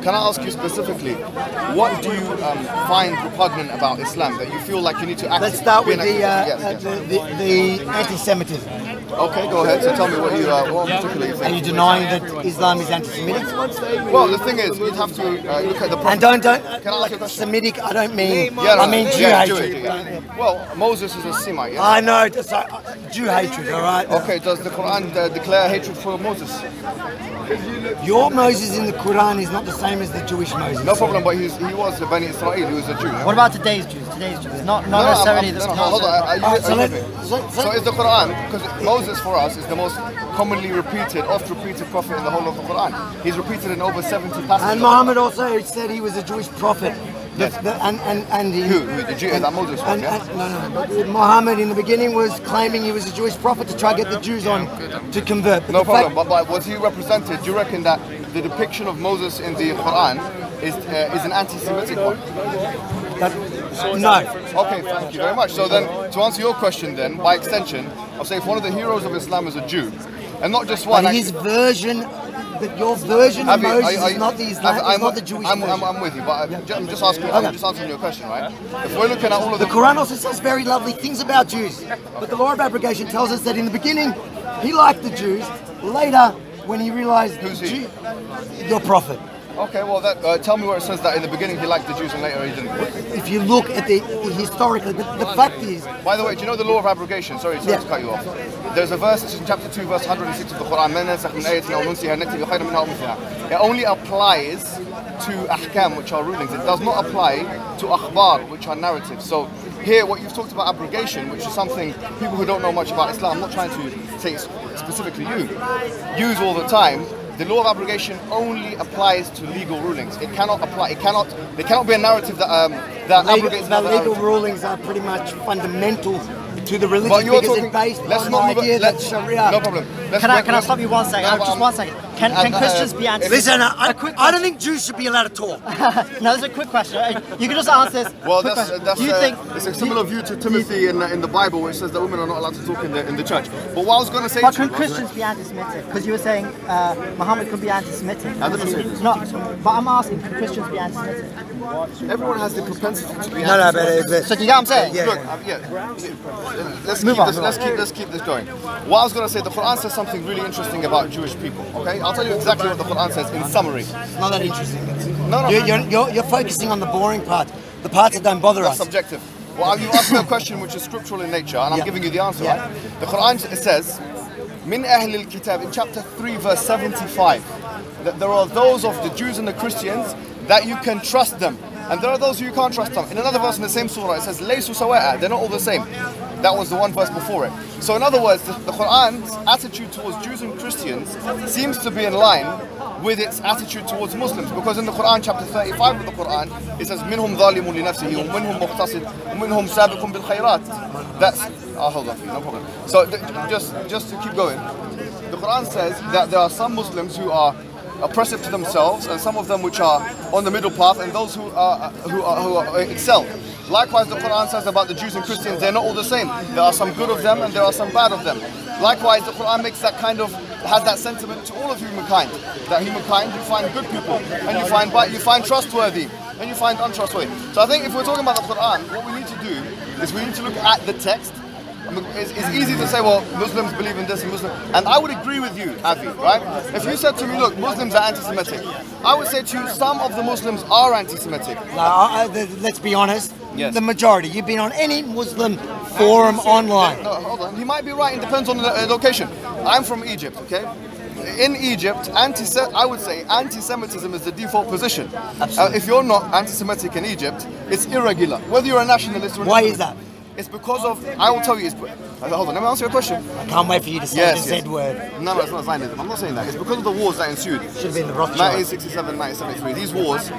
Can I ask you specifically, what do you find repugnant about Islam that you feel like you need to act? Let's start with the anti-Semitism. Okay, go ahead. So tell me what particularly you think. Are you denying that Islam is anti-Semitic? Well, the thing is, you'd have to look at the Prophet. And don't Can I ask you a question? Semitic, I don't mean, I mean Jew hatred. Well, Moses is a Semite, yes? I know, so, Jew hatred, alright? Okay, does the Quran declare hatred for Moses? Your Moses in the Quran is not the same as the Jewish Moses. No problem, but he was a Bani Israel, he was a Jew. Yeah? What about today's Jews? Today's Jews, not necessarily this. Hold on. So is the Quran, because Moses for us is the most commonly repeated, oft-repeated prophet in the whole of the Quran. He's repeated in over 70 passages. And Muhammad also said he was a Jewish prophet. Yes. Who? The Jew? That Moses was, yeah? No. Muhammad in the beginning was claiming he was a Jewish prophet to try to get the Jews on to convert. But no problem, but was he represented? Do you reckon that the depiction of Moses in the Quran is an anti-Semitic one? No. Okay, thank you very much. So then, to answer your question then, by extension, I'll say if one of the heroes of Islam is a Jew, and not just one... But his version... But your version of Moses is not the Islam, it's not the Jewish version. I'm with you, but I'm just asking. Okay. I'm just answering your question, right? If we're looking at all of the Quran also says very lovely things about Jews, but the law of abrogation tells us that in the beginning he liked the Jews. Later, when he realized who's he? Your prophet. Okay, well, tell me where it says that in the beginning he liked the Jews and later he didn't. If you look at the historically, but the fact is... By the way, do you know the law of abrogation? Sorry to cut you off. There's a verse, it's in chapter 2, verse 106 of the Quran. It only applies to ahkam, which are rulings. It does not apply to akhbar, which are narratives. So here, what you've talked about abrogation, which is something people who don't know much about Islam, I'm not trying to say specifically use all the time. The law of abrogation only applies to legal rulings. It cannot apply. There cannot be a narrative that abrogates another legal narrative. rulings are pretty much fundamental to the religion because it's based on the idea that Sharia. No problem. Can I stop you 1 second? Just 1 second. Can Christians be anti? Listen, I don't think Jews should be allowed to talk. No, there's a quick question. You can just answer this. Well, do you think it's a similar view to Timothy in the Bible, where it says that women are not allowed to talk in the church? But what I was going to say, but can Christians be anti-Semitic? Because you were saying Muhammad could be anti-Semitic. I didn't say this. No, but I'm asking, can Christians be anti-Semitic? Everyone has the propensity to be. No, but so do you get what I'm saying? Yeah. Look, let's move on. Let's keep this going. What I was going to say, the Quran says something really interesting about Jewish people. Okay, I'll tell you exactly what the Quran says in summary. It's not that interesting. No. You're focusing on the boring part, the parts that don't bother us. That's subjective. Well, you asked me a question which is scriptural in nature, and I'm giving you the answer. Right? The Quran says, "Min ahl al-kitab" in chapter 3, verse 75, that there are those of the Jews and the Christians that you can trust them, and there are those who you can't trust them. In another verse in the same surah, it says, "Laysu sawa'a," they're not all the same. That was the one verse before it. So in other words, the Quran's attitude towards Jews and Christians seems to be in line with its attitude towards Muslims, because in the Quran, chapter 35 of the Quran, it says, "Minhum zalimun li nafsihi, wa minhum muqtasid, wa minhum sabiqun bil khayrat." That's, I'll hold on for you, no problem. So just to keep going, the Quran says that there are some Muslims who are oppressive to themselves, and some of them which are on the middle path, and those who excel. Likewise, the Quran says about the Jews and Christians, they're not all the same. There are some good of them and there are some bad of them. Likewise, the Quran makes that has that sentiment to all of humankind. That humankind, you find good people, and you find trustworthy, and you find untrustworthy. So I think if we're talking about the Quran, what we need to do is we need to look at the text. It's easy to say, well, Muslims believe in this and Muslims, and I would agree with you, Avi, right? If you said to me, look, Muslims are anti-Semitic, I would say to you, some of the Muslims are anti-Semitic. No, let's be honest. Yes. The majority. You've been on any Muslim forum online. No, hold on. He might be right. It depends on the location. I'm from Egypt, okay? In Egypt, I would say anti-Semitism is the default position. If you're not anti-Semitic in Egypt, it's irregular. Whether you're a nationalist or not. Why is that? It's because of, I will tell you, hold on, let me answer your question. I can't wait for you to say the Z word. No, it's not Zionism. I'm not saying that. It's because of the wars that ensued. Should have been the Rothschilds. 1967, 1973. These wars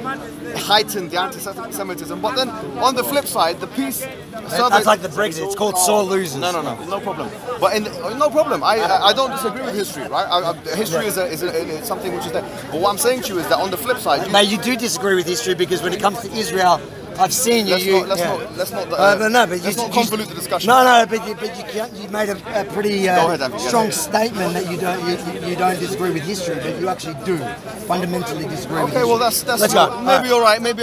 heightened the anti-Semitism. But then, on the flip side, the peace... That's like the Brexit. It's called sore losers. No problem. But no problem. I don't disagree with history, right? History is something which is there. But what I'm saying to you is that on the flip side... No, you do disagree with history, because when it comes to Israel, I've seen you. Let's not convolute the discussion. No, but you made a pretty strong Yes. statement that you don't disagree with history, but you actually do fundamentally disagree with history. Okay, well that's Let's go. maybe you're right. Maybe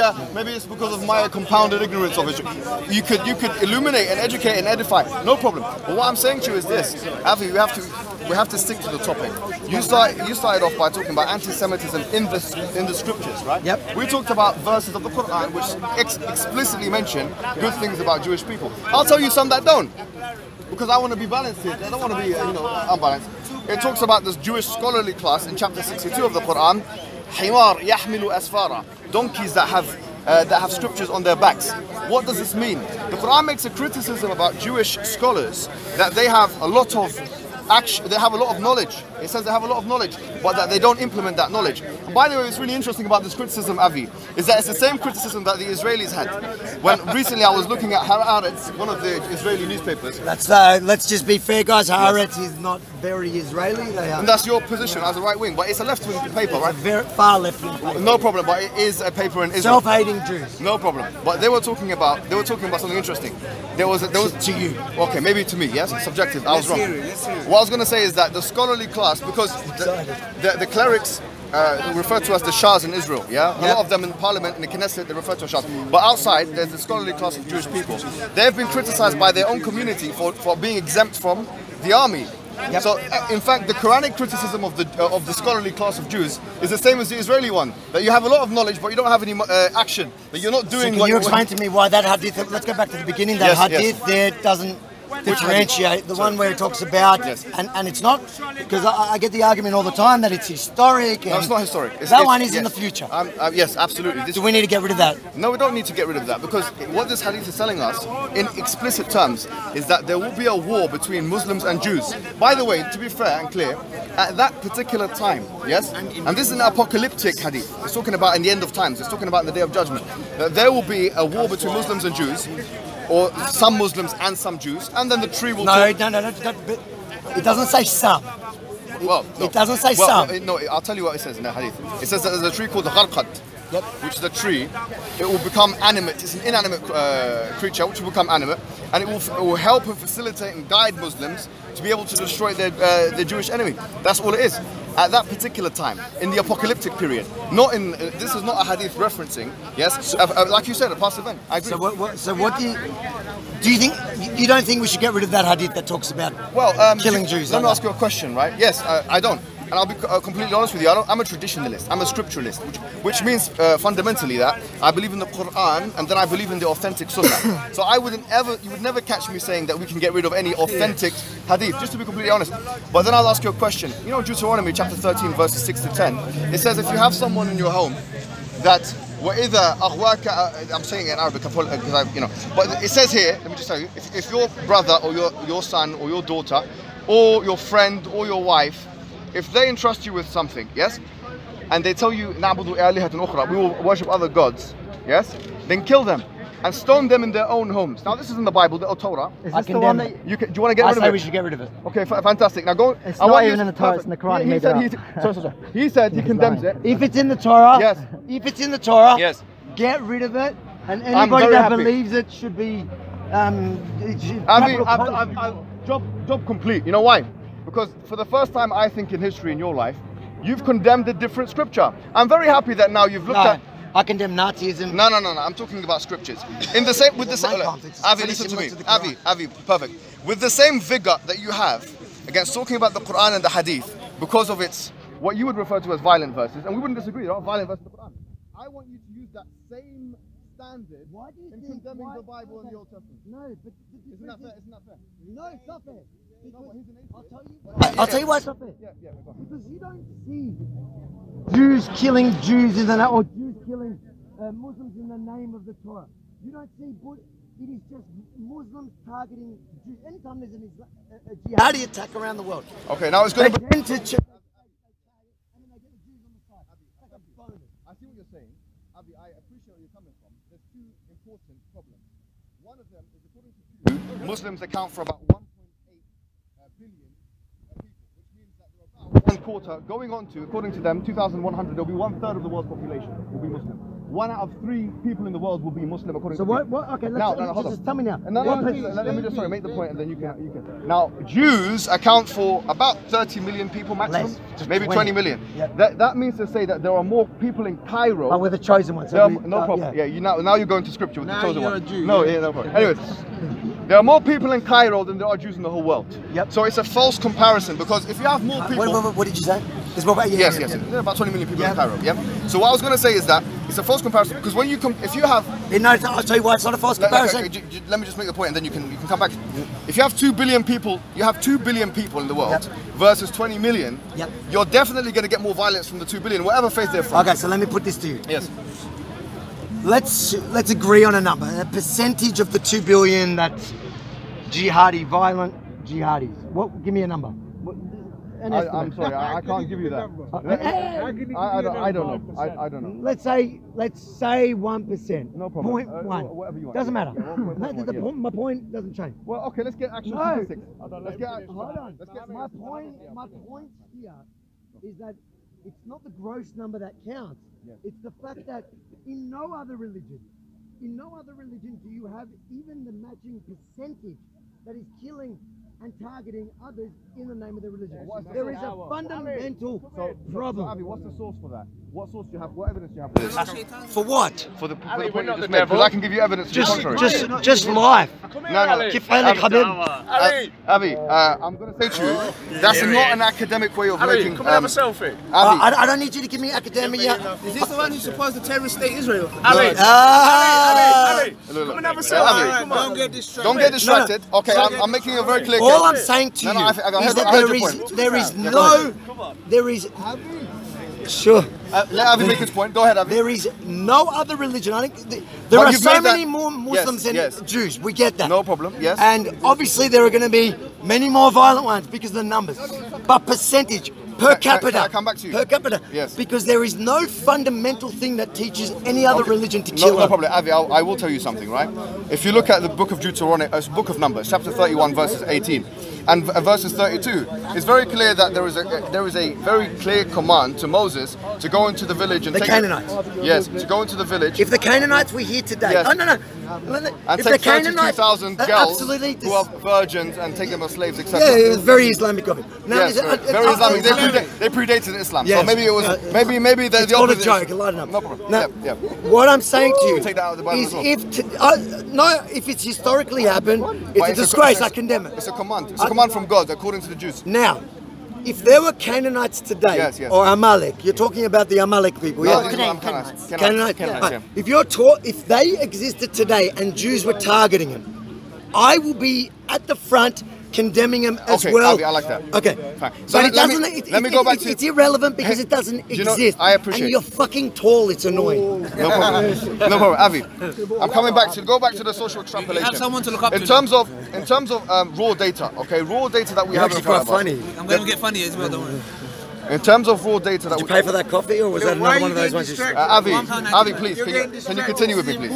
it's because of my compounded ignorance of history. You could illuminate and educate and edify. No problem. But what I'm saying to you is this, Avi, we have to stick to the topic. You started off by talking about anti-Semitism in the scriptures, right? Yep. We talked about verses of the Quran which explicitly mention good things about Jewish people. I'll tell you some that don't, because I want to be balanced here. I don't want to be unbalanced. It talks about this Jewish scholarly class in chapter 62 of the Quran. Himar yahmilu asfara, donkeys that have scriptures on their backs. What does this mean? The Quran makes a criticism about Jewish scholars that they have a lot of knowledge. It says they have a lot of knowledge, but that they don't implement that knowledge. And by the way, what's really interesting about this criticism, Avi, is that it's the same criticism that the Israelis had. When recently I was looking at Haaretz, one of the Israeli newspapers. Let's just be fair, guys. Haaretz is not very Israeli. And that's your position as a right wing, but it's a left-wing paper, right? Very far left-wing paper. No problem, but it is a paper in Israel. Self-hating Jews. No problem. But they were talking about something interesting. There was to you. Okay, maybe to me. Yes, subjective. I was wrong. What I was going to say is that the scholarly class, because the clerics referred to as the Shahs in Israel, yeah? A lot of them in Parliament, in the Knesset, they refer to as Shahs. But outside, there's the scholarly class of Jewish people. They've been criticized by their own community for being exempt from the army. Yep. So, in fact, the Quranic criticism of the scholarly class of Jews is the same as the Israeli one. That you have a lot of knowledge, but you don't have any action. That you're not doing. So can you explain to me why that hadith? Let's go back to the beginning. That hadith there doesn't differentiate the one where it talks about, and it's not, because I get the argument all the time that it's historic. And no, it's not historic. That one is in the future. Yes, absolutely. Do we need to get rid of that? No, we don't need to get rid of that, because what this hadith is telling us, in explicit terms, is that there will be a war between Muslims and Jews. By the way, to be fair and clear, at that particular time, yes, and this is an apocalyptic hadith. It's talking about in the end of times. It's talking about in the day of judgment. That there will be a war between Muslims and Jews, or some Muslims and some Jews, and then the tree will No, it doesn't say some. Well, no. It doesn't say some. No, I'll tell you what it says in the hadith. It says that there's a tree called the gharqad, which is a tree. It will become animate. It's an inanimate creature which will become animate, and it will help and facilitate and guide Muslims to be able to destroy their Jewish enemy. That's all it is. At that particular time, in the apocalyptic period, not in. This is not a hadith referencing. Yes, like you said, a past event. I agree. So what do you think? You don't think we should get rid of that hadith that talks about killing Jews? Let me ask you a question, right? Yes, I don't. And I'll be completely honest with you, I'm a traditionalist, I'm a scripturalist, which means fundamentally that I believe in the Quran and then I believe in the authentic Sunnah. So you would never catch me saying that we can get rid of any authentic hadith, just to be completely honest. But then I'll ask you a question. You know, Deuteronomy chapter 13, verses 6 to 10, it says if you have someone in your home that وَإِذَا أَغْوَاكَ, I'm saying it in Arabic, but it says here, let me just tell you, if your brother or your son or your daughter or your friend or your wife, if they entrust you with something, yes, and they tell you نَعْبُدُ آلِهَةً أُخْرَى, we will worship other gods, yes, then kill them and stone them in their own homes. Now this is in the Bible, the Torah. Is this the one that do you want to get rid of it? I say we should get rid of it. Okay, fantastic. Now go. It's not even in the Torah, it's in the Quran. He said he condemns it. If it's in the Torah, yes. If it's in the Torah, yes, get rid of it, and anybody that believes it should be. Job complete. You know why? Because for the first time, I think in history in your life, you've condemned a different scripture. I'm very happy that now you've looked at. I condemn Nazism. No. I'm talking about scriptures. In the same, with the same. Avi, listen to me. Avi, perfect. With the same vigor that you have against talking about the Quran and the Hadith, because of its what you would refer to as violent verses, and we wouldn't disagree. There are violent verses in the Quran. I want you to use that same standard in condemning the Bible and the Old Testament. No, but isn't that fair? Isn't that fair? No, it's not fair. I'll tell you why it's not fair. Yeah, because you don't see Jews killing Jews in the name, or Jews killing Muslims in the name of the Torah. You don't see, it is just Muslims targeting Jews. Anytime there's a jihadi attack around the world. Okay, now it's going to be. I see what you're saying. Avi, I appreciate where you're coming from. There's two important problems. One of them is, according to Jews, Muslims account for about 1.8 billion people, which means that there are about one quarter going on to, according to them, 2,100, there'll be 1/3 of the world's population will be Muslim. 1 out of 3 people in the world will be Muslim according So to me. what? Okay, Just tell me now. Let me just make the point, and then you can. Now, Jews account for about 30 million people maximum, maybe 20 million. Yep. That means to say that there are more people in Cairo. Oh, we're the chosen ones. No problem. Yeah, now you're going to scripture with the chosen one. No problem. Anyways, there are more people in Cairo than there are Jews in the whole world. Yep. So it's a false comparison, because if you have more people. What did you say? There's more about Yes. There are about 20 million people in Cairo. Yeah. So what I was going to say is that it's a false comparison, because when you if you have. No, I'll tell you why it's not a false comparison. Let me just make the point, and then you can come back. If you have 2 billion people, you have 2 billion people in the world versus 20 million. Yep. You're definitely going to get more violence from the 2 billion, whatever faith they're from. Okay, so let me put this to you. Yes. Let's agree on a number. A percentage of the 2 billion that's jihadi, violent jihadis. Give me a number. I'm sorry, I can't give you that. I don't know. I don't know. Let's say 1%. No problem. 0.1. Whatever you want. Doesn't matter. Yeah, My point doesn't change. Well, okay, let's get actual statistics. Let's get. Hold on. My point here is that it's not the gross number that counts. It's the fact that in no other religion do you have even the matching percentage that is killing and targeting others in the name of the religion. There is a fundamental problem. So, Avi, what's the source for that? What source do you have? What evidence do you have for this? For what? For the point you just made. Because I can give you evidence to the contrary. Just life. No. Avi, I'm going to say to you, that's not an academic way of making. Come and have a selfie. I don't need you to give me academia. Is this the one who's supposed to terrorist state Israel? Ali, Come and have a selfie. Come on. Don't get distracted. Don't get distracted. Okay, I'm making it very clear. All I'm saying to you is that there is sure. Let Avi make his point. Go ahead, Avi. There is no other religion. I think there are so many more Muslims than Jews. We get that. No problem. Yes. And obviously there are going to be many more violent ones because of the numbers. But percentage per capita. Can I come back to you? Per capita. Yes. Because there is no fundamental thing that teaches any other religion to kill. No problem, Avi. I will tell you something, right? If you look at the book of Deuteronomy, book of Numbers, chapter 31, verses 18. And verses 32, it's very clear that there is a very clear command to Moses to go into the village and the take Canaanites. Yes, to go into the village. If the Canaanites were here today, yes. no. And if take the Canaanites, 32,000 girls absolutely, who are virgins and take them as slaves, etc. Yeah, it was very Islamic of it. Now, yes, very Islamic. They predated Islam, yes. So maybe it was maybe the it's called a opposite. joke. Lighten up. No problem. Now, yeah. What I'm saying to you take that out of the Bible is, as well. if it's historically happened, it's a disgrace. I condemn it. It's a command. It's a command from God, according to the Jews. Now, if there were Canaanites today, or Amalek, you're talking about the Amalek people, no, Canaanites. If they existed today and Jews were targeting them, I will be at the front condemning them as well. Okay, I like that. Okay, fine. So but let me go back to. It's irrelevant because it doesn't exist. I appreciate. And you're fucking tall. It's annoying. No problem. No problem, Avi. I'm coming back to go back to the social extrapolation. Have someone to look up in terms of raw data. Okay, raw data that we have in front of us. Funny. I'm going to get funny as well. Don't worry. In terms of raw data that Did you pay for that coffee, or was that another one of those ones? Avi, please, can you continue with me, please?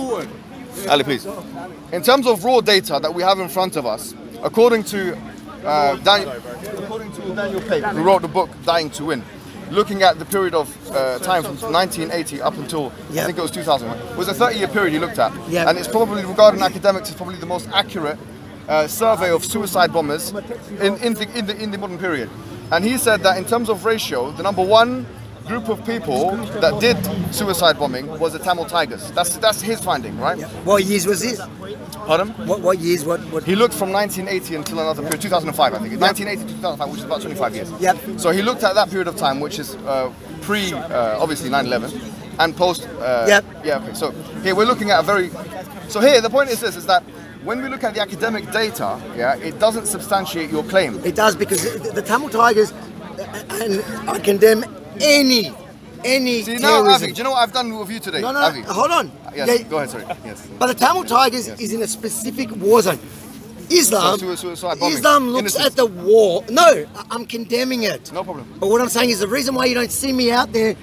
Ali, please. In terms of raw data that we have in front of us, according to Daniel Pate, who wrote the book Dying to Win, looking at the period of time from 1980 up until I think it was 2000, it was a 30-year period he looked at, and it's probably, regarding academics, it's probably the most accurate survey of suicide bombers in the modern period. And he said that in terms of ratio, the number one group of people that did suicide bombing was the Tamil Tigers. That's his finding, right? What years was this? Pardon? What years? What? He looked from 1980 until another period, 2005, I think. 1980 to 2005, which is about 25 years. Yep. So he looked at that period of time, which is obviously 9/11, and post. Yep. Yeah. Okay. So here we're looking at So here the point is this: is that when we look at the academic data, it doesn't substantiate your claim. It does, because the Tamil Tigers, and I condemn any See, now, Avi, do you know what I've done with you today? No, Avi? hold on. Yes, go ahead, sorry. Yes. But the Tamil Tigers is in a specific war zone. Islam looks at the war. No, I'm condemning it. No problem. But what I'm saying is the reason why you don't see me out there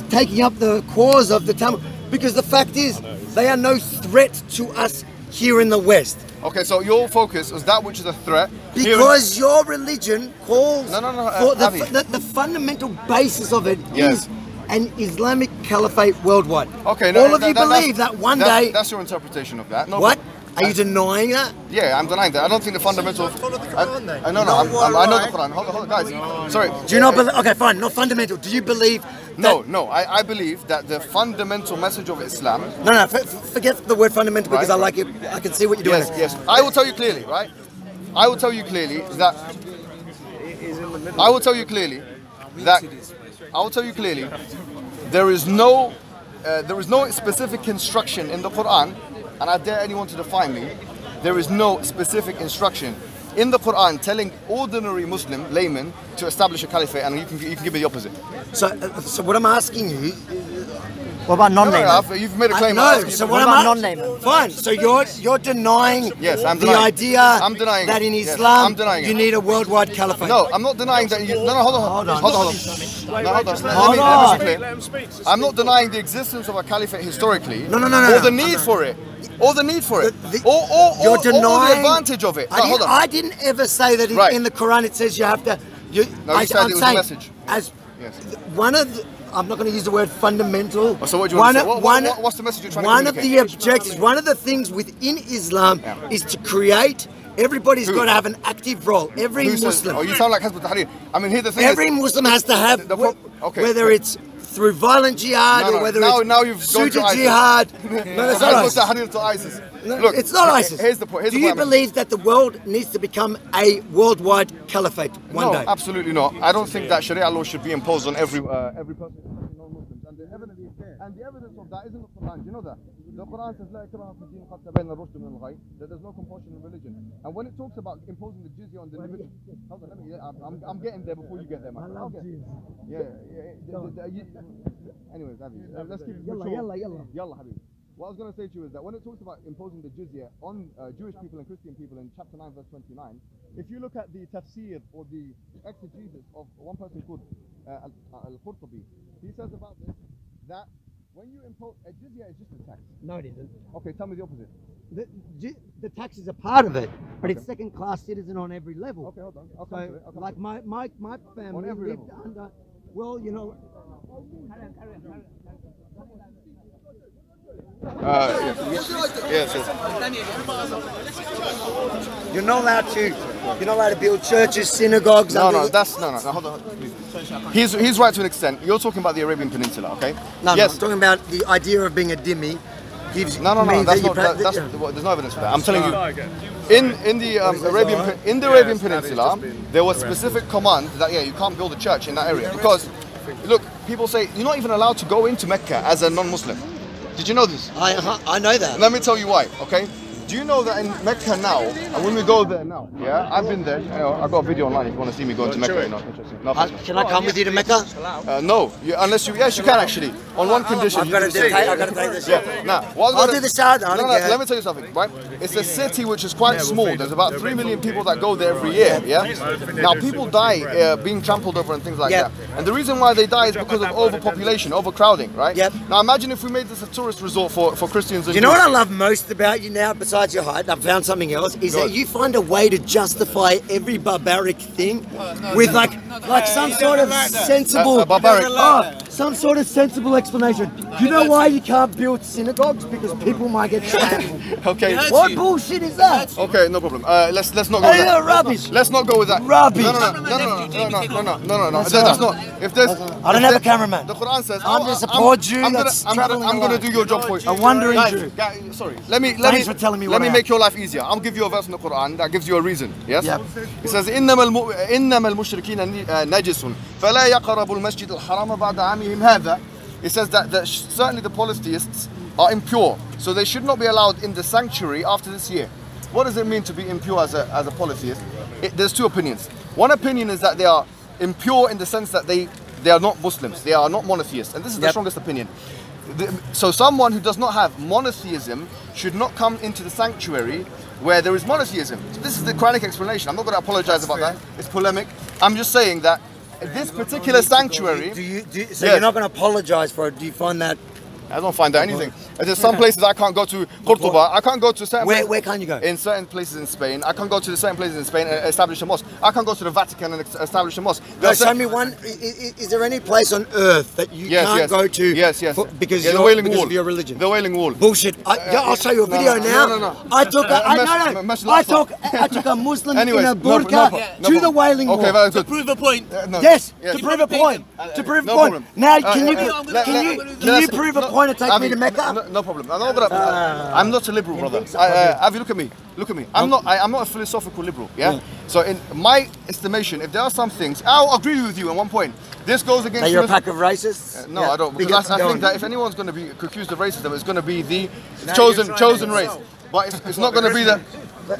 taking up the cause of the Tamil, because the fact is they are no threat to us here in the West. Okay, so your focus is that which is a threat. Because your religion calls for the fundamental basis of it an Islamic caliphate worldwide. Okay, all of you believe that one day. That's your interpretation of that. No, what? Are you denying that? Yeah, I'm denying that. I don't think the fundamental. I know the Quran. Hold on, guys. Sorry. Do you not believe? Okay, fine. Not fundamental. Do you believe? No. I believe that the fundamental message of Islam. No. Forget the word fundamental because I like it. I can see what you're doing. Yes. I will tell you clearly, right? I will tell you clearly that. I will tell you clearly there is no specific instruction in the Quran, and I dare anyone to define me. There is no specific instruction in the Quran telling ordinary Muslim laymen to establish a caliphate, and you can give me the opposite. So what I'm asking you. What about non-laymen? You've made a claim. No. So what about non-laymen? Fine. So you're denying the idea that in Islam you need a worldwide caliphate. No, I'm not denying that. Hold on. Let me be clear. I'm not denying the existence of a caliphate historically. No. Or the need for it. Or the need for it. You're denying the advantage of it. I didn't ever say that in the Quran it says you have to. You said it was a message. One of the, I'm not going to use the word fundamental. So what do you want to say? What's the message you're trying to communicate? One of the objectives, one of the things within Islam is to create. Everybody's got to have an active role. Every Muslim. You sound like Hizb ut-Tahrir. I mean, here the thing every Muslim has to have, whether it's through violent jihad or whether it's suited jihad. No, it's not ISIS. Look, it's not ISIS. Here's the point. Do you believe that the world needs to become a worldwide caliphate one day? No, absolutely not. I don't think that Sharia law should be imposed on every person, non-Muslims. And the evidence of that isn't the Quran. Do you know that? The Quran says, "La ikraha fi din qad tabayyana ar-rushd min al-ghayy." That there's no compulsion in religion. And when it talks about imposing the jizya on the individual, hold on, I'm getting there before you get there, man. I love jizya. Anyways, let's keep it mature. Yalla, Habib. What I was going to say to you is that when it talks about imposing the jizya on Jewish people and Christian people in chapter 9 verse 29, if you look at the tafsir or the exegesis of one person called Al-Qurtubi, he says about this that when you impose a jizya is just a tax. No, it isn't. Okay, tell me the opposite. The tax is a part of it, but it's second-class citizen on every level. Okay, hold on. So, like my family lived under, well, you know. Yes. You're not allowed to build churches, synagogues. No. Hold on. He's right to an extent. You're talking about the Arabian Peninsula, okay? No, I'm talking about the idea of being a dhimmi. There's no evidence for that. I'm telling you, in the Arabian Peninsula, there was specific command that you can't build a church in that area because, look, people say you're not even allowed to go into Mecca as a non-Muslim. Did you know this? I know that. Let me tell you why, okay? Do you know that in Mecca now, and when we go there now, I've been there, I've got a video online if you want to see me going to Mecca, Can I come with you to Mecca? No, yes you can actually, on one condition. I've got to take this. Now, I'll do the Shahada. Let me tell you something, right? It's a city which is quite small. There's about 3 million people that go there every year, Now, people die being trampled over and things like that. And the reason why they die is because of overpopulation, overcrowding, right? Now, imagine if we made this a tourist resort for Christians and You know what I love most about you now, besides your height, I've found something else, is that you find a way to justify every barbaric thing with like some sort of sensible some sort of sensible explanation. Do you know why you can't build synagogues? Because people might get shot. Okay. What bullshit is that? Okay, no problem. Let's not go with that. Rubbish. Let's not go with that. Rubbish. No. That's not. If there's, I don't have a cameraman. The Quran says, I'm just a poor Jew I'm going to do your job for you. A wandering Jew. Sorry. Thanks for telling me Let me make your life easier. I'll give you a verse in the Quran that gives you a reason. Yes? It says, إِنَّمَا الْمُشْرِكِينَ نَجِسٌ فَلَا يَقْرَبُوا الْمَسْجِدَ الْحَرَامَ بَعْدَ عَامِهِمْ هَذَا. It says that certainly the polytheists are impure, so they should not be allowed in the sanctuary after this year. What does it mean to be impure as a polytheist? There's two opinions. One opinion is that they are impure in the sense that they are not Muslims, they are not monotheists, and this is the strongest opinion. So someone who does not have monotheism should not come into the sanctuary where there is monotheism. So this is the Quranic explanation. I'm not going to apologize about that. It's polemic. I'm just saying that this particular sanctuary... So you're not going to apologize for it? Do you find that... I don't find that anything. There's some places I can't go to. Cordoba, I can't go to certain places. Where can't you go? In certain places in Spain. I can't go to certain places in Spain and establish a mosque. I can't go to the Vatican and establish a mosque. No, show me one. Is there any place on earth that you can't go to? Yes. Because the Wailing Wall. of your religion. The Wailing Wall. Bullshit. I'll show you a video now. No. I took a Muslim in a burqa to the Wailing Wall. Okay, very good. To prove a point. Yes, to prove a point. To prove a point. Now, can you prove a point and take me to Mecca? No problem. I'm not a liberal, brother. Avi, look at me. Look at me. I'm not a philosophical liberal. Yeah. So in my estimation, if there are some things, I'll agree with you on one point. This goes against. Are you a pack of racists? No, I don't. Because I think that if anyone's going to be accused of racism, it's going to be the chosen race. But it's not going to be the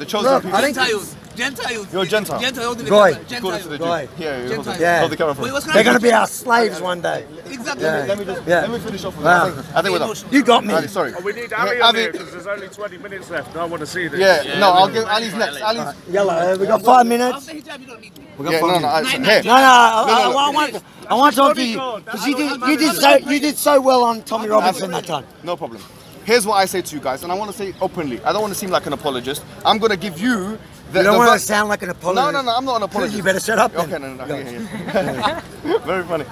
chosen people. Gentiles. You're a Gentile. Goy. Gentiles. Yeah. Hold the camera for me. They're going to be our slaves one day. Exactly. Let me finish off with that. I think we're done. You got me. Ali, sorry. We need Ali on here because there's only 20 minutes left. I want to see this. Yeah, no, I'll give Ali's next. Ali's. Yalla, we got 5 minutes. After hijab, you don't need to. I want to talk to you because you did so well on Tommy Robinson that time. No problem. Here's what I say to you guys, and I want to say openly. I don't want to seem like an apologist. I'm going to give you you don't want to sound like an apologist. No, I'm not an apologist. You better shut up then. Okay, no. Yeah. Very funny.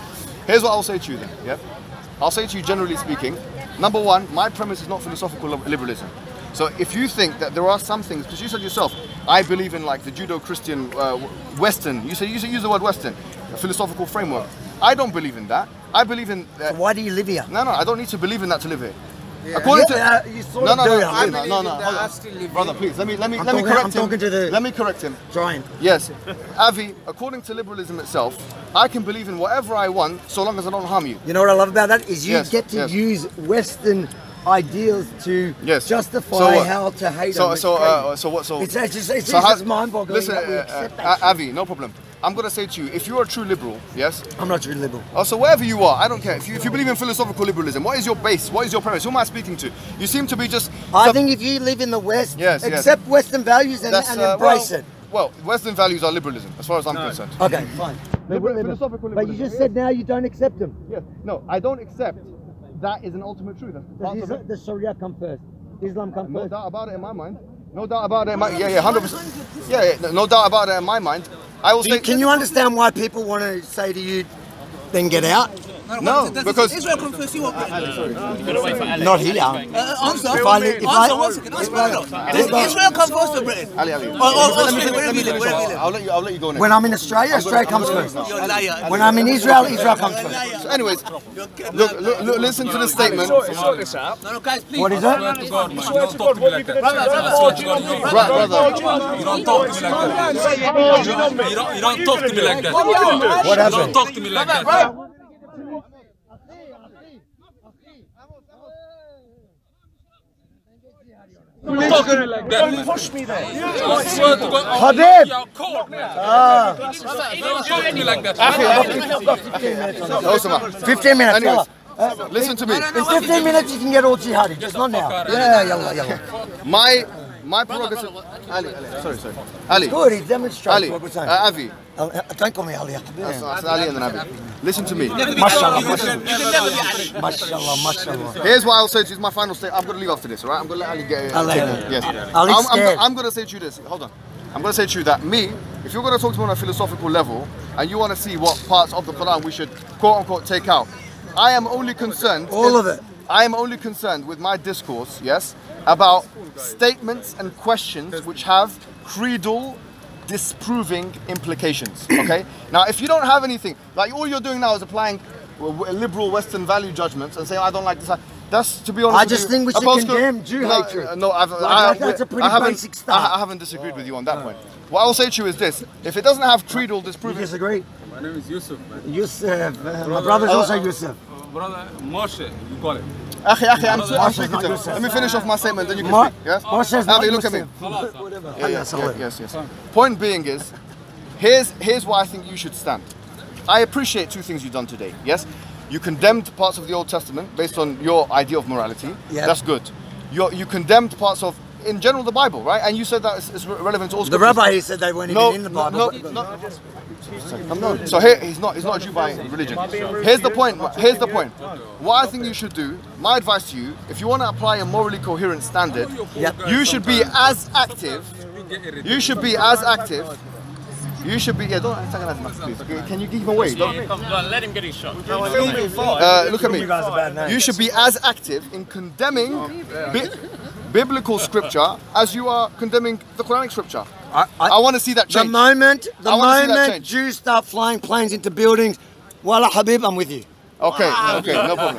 Here's what I'll say to you then, yeah? I'll say to you generally speaking, number one, my premise is not philosophical liberalism. So if you think that there are some things, because you said yourself, I believe in like the Judo-Christian Western, you use the word Western, a philosophical framework. I don't believe in that. I believe in... So why do you live here? No, I don't need to believe in that to live here. According to you sort of do. No, brother, please let me correct Let me correct him. Trying. Yes, Avi. According to liberalism itself, I can believe in whatever I want so long as I don't harm you. You know what I love about that is you get to use Western ideals to justify how to hate them. It's just mind-boggling. Listen, that we accept that Avi, no problem. I'm going to say to you, if you're a true liberal, yes? I'm not a true liberal. Oh, so wherever you are, I don't care. If you believe in philosophical liberalism, what is your base? What is your premise? Who am I speaking to? You seem to be just... I think if you live in the West, accept Western values and embrace it. Well, Western values are liberalism, as far as I'm concerned. Okay, fine. Philosophical liberalism. But you just said now you don't accept them. Yeah. No, I don't accept that is an ultimate truth. Does Sharia come first? Islam come first? No doubt about it in my mind. No doubt about it in my... Yeah, 100%. Yeah, no doubt about it in my mind. I will say... Can you understand why people want to say to you, then get out? No, because... Israel comes first, you want Britain. Not here. Answer. Does Israel come first or Britain? Ali. I'll let you go next. When I'm in Australia, Australia comes first. When I'm in Israel, Israel comes first. So anyways, look, listen to the statement. Sort this out. No, guys, please. What is it? You swear to God, what are you going to do? Brother. You don't talk to me like that. You don't talk to me like that. What happened? You don't talk to me like that. Don't push me there. I swear to God. Habib! You're cold. Don't talk to me like that. 15 minutes. Anyways, listen to me. In 15 minutes you can get all jihadi, just not now. Yeah, yalla. My prerogative... Ali, sorry. Ali. Good, he demonstrates Ali, what we're saying. Avi. Don't call me Ali. That's Ali and then Avi. Listen to me. Mashallah. Here's what I'll say to you. It's my final statement. I'm going to leave after this, all right? I'm going to let Ali get it. Yes. I'm going to say to you this. Hold on. I'm going to say to you that if you're going to talk to me on a philosophical level and you want to see what parts of the Quran we should quote-unquote take out, I am only concerned... All of it. I am only concerned with my discourse, yes, about statements and questions which have creedal disproving implications, okay? Now, if you don't have anything, like all you're doing now is applying liberal Western value judgments and saying, I don't like this. That's, to be honest, I just think we should condemn Jew hatred. No, that's a pretty basic start. I haven't disagreed with you on that point. What I will say to you is this: if it doesn't have creedal disproving, You disagree? My name is Yusuf, man. Yusuf, my brother's also Yusuf. Brother, Moshe, you call it. Let me finish off my statement, then you can speak. Yes? Avi, look at me. Yes. Point being is, here's why I think you should stand. I appreciate two things you've done today. Yes, you condemned parts of the Old Testament based on your idea of morality. Yep. That's good. You condemned parts of in general the Bible, right? And you said that it's relevant to all The scriptures. rabbi he said they weren't even in the Bible. No. So here he's not a Jew by religion. Here's the point. What I think you should do, my advice to you, if you want to apply a morally coherent standard, you should be as active. You should be, yeah, don't antagonize Max, please. Can you give him away? Let him get his shot. Look at me. You should be as active in condemning biblical scripture as you are condemning the Quranic scripture. I want to see that change. The moment Jews start flying planes into buildings, Wallah Habib, I'm with you. Okay, no problem.